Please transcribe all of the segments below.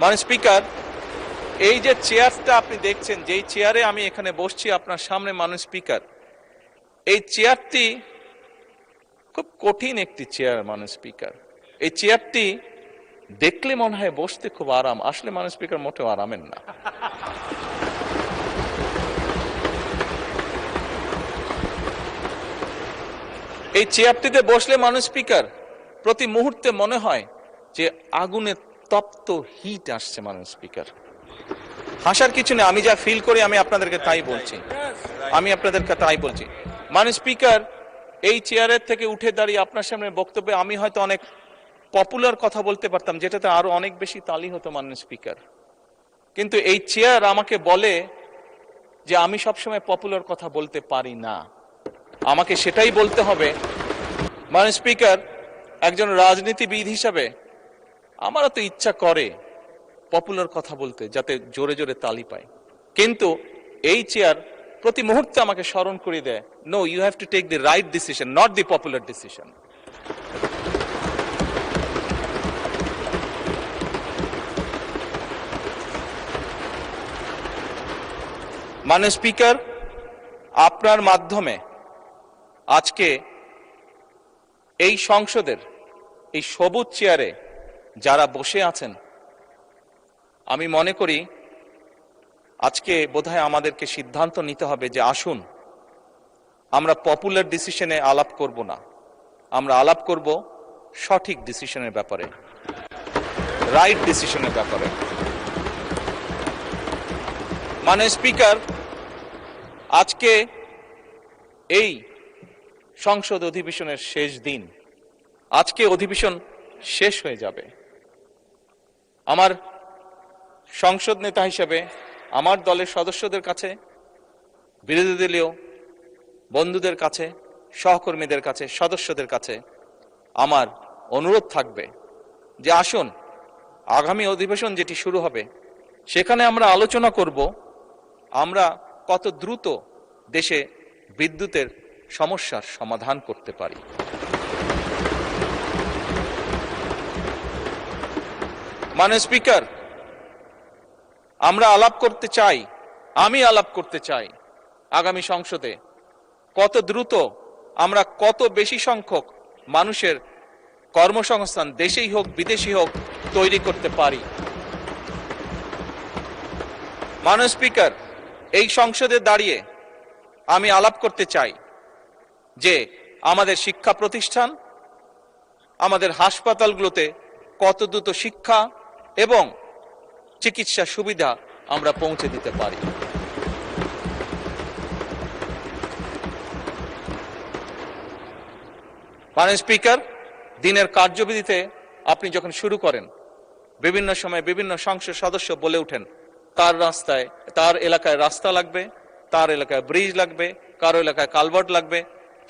মাননীয় স্পিকার, এই যে চেয়ারটা আপনি দেখছেন, যেই চেয়ারে আমি এখানে বসছি আপনার সামনে মাননীয় স্পিকার, এই চেয়ারটি খুব কঠিন একটি চেয়ার মাননীয় স্পিকার। এই চেয়ারটি দেখলে মনে হয় বসতে খুব আরাম, আসলে মাননীয় স্পিকার মোটেও আরামের না। এই চেয়ারটিতে বসলে মাননীয় স্পিকার প্রতি মুহূর্তে মনে হয় যে আগুনে তপ্ত হিট আসছে মাননীয় স্পিকার। হাসার কিছু নেই, আমি যা ফিল করি আমি আপনাদেরকে তাই বলছি, মাননীয় স্পিকার, এই চেয়ারের থেকে উঠে দাঁড়িয়ে আপনার সামনে বক্তব্যে আমি হয়তো অনেক পপুলার কথা বলতে পারতাম, যেটাতে আরো অনেক বেশি তালি হতো মাননীয় স্পিকার। কিন্তু এই চেয়ার আমাকে বলে যে আমি সবসময় পপুলার কথা বলতে পারি না, আমাকে সেটাই বলতে হবে। মাননীয় স্পিকার, একজন রাজনীতিবিদ হিসাবে আমারও তো ইচ্ছা করে পপুলার কথা বলতে, যাতে জোরে জোরে তালি পায়, কিন্তু এই চেয়ার প্রতি মুহূর্তে আমাকে স্মরণ করে দেয়, no, you have to take the right decision, not the popular decision. মাননীয় স্পিকার, আপনার মাধ্যমে আজকে এই সংসদের এই সবুজ চেয়ারে যারা বসে আছেন, আমি মনে করি আজকে বোধহয় আমাদেরকে সিদ্ধান্ত নিতে হবে যে আসুন আমরা পপুলার ডিসিশনে আলাপ করব না, আমরা আলাপ করব সঠিক ডিসিশনের ব্যাপারে, রাইট ডিসিশনের ব্যাপারে। মাননীয় স্পিকার, আজকে এই সংসদ অধিবেশনের শেষ দিন, আজকে অধিবেশন শেষ হয়ে যাবে। আমার সংসদ নেতা হিসেবে আমার দলের সদস্যদের কাছে, বিরোধী দলীয় বন্ধুদের কাছে, সহকর্মীদের কাছে, সদস্যদের কাছে আমার অনুরোধ থাকবে যে আসুন আগামী অধিবেশন যেটি শুরু হবে সেখানে আমরা আলোচনা করব আমরা কত দ্রুত দেশে বিদ্যুতের সমস্যার সমাধান করতে পারি। মাননীয় স্পিকার, আমরা আলাপ করতে চাই, আমি আলাপ করতে চাই আগামী সংসদে কত দ্রুত আমরা কত বেশি সংখ্যক মানুষের কর্মসংস্থান, দেশেই হোক বিদেশি হোক, তৈরি করতে পারি। মাননীয় স্পিকার, এই সংসদে দাঁড়িয়ে আমি আলাপ করতে চাই যে আমাদের শিক্ষা প্রতিষ্ঠান, আমাদের হাসপাতালগুলোতে কত দ্রুত শিক্ষা এবং চিকিৎসা সুবিধা আমরা পৌঁছে দিতে পারি। মাননীয় স্পিকার, দিনের কার্যবিধিতে আপনি যখন শুরু করেন, বিভিন্ন সময় বিভিন্ন সংসদ সদস্য বলে ওঠেন তার এলাকায় রাস্তা লাগবে, তার এলাকায় ব্রিজ লাগবে, কারো এলাকায় কালভার্ট লাগবে।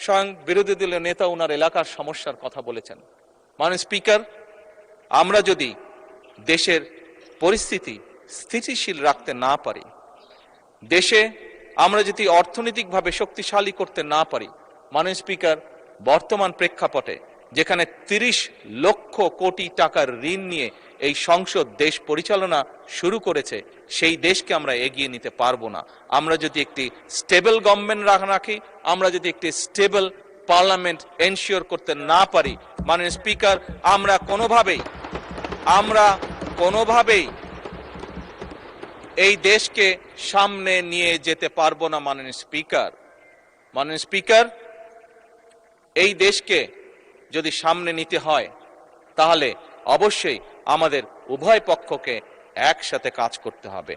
স্বয়ং বিরোধী দলীয় নেতা ওনার এলাকার সমস্যার কথা বলেছেন। মাননীয় স্পিকার, আমরা যদি দেশের পরিস্থিতি স্থিতিশীল রাখতে না পারি, দেশে আমরা যদি অর্থনৈতিকভাবে শক্তিশালী করতে না পারি, মাননীয় স্পিকার, বর্তমান প্রেক্ষাপটে যেখানে 30 লক্ষ কোটি টাকার ঋণ নিয়ে এই সংসদ দেশ পরিচালনা শুরু করেছে, সেই দেশকে আমরা এগিয়ে নিতে পারবো না। আমরা যদি একটি স্টেবল গভর্নমেন্ট রাখি, আমরা যদি একটি স্টেবল পার্লামেন্ট এনশিওর করতে না পারি, মাননীয় স্পিকার, আমরা কোনোভাবেই এই দেশকে সামনে নিয়ে যেতে পারবো না। মাননীয় স্পিকার, এই দেশকে যদি সামনে নিতে হয় তাহলে অবশ্যই আমাদের উভয় পক্ষকে একসাথে কাজ করতে হবে।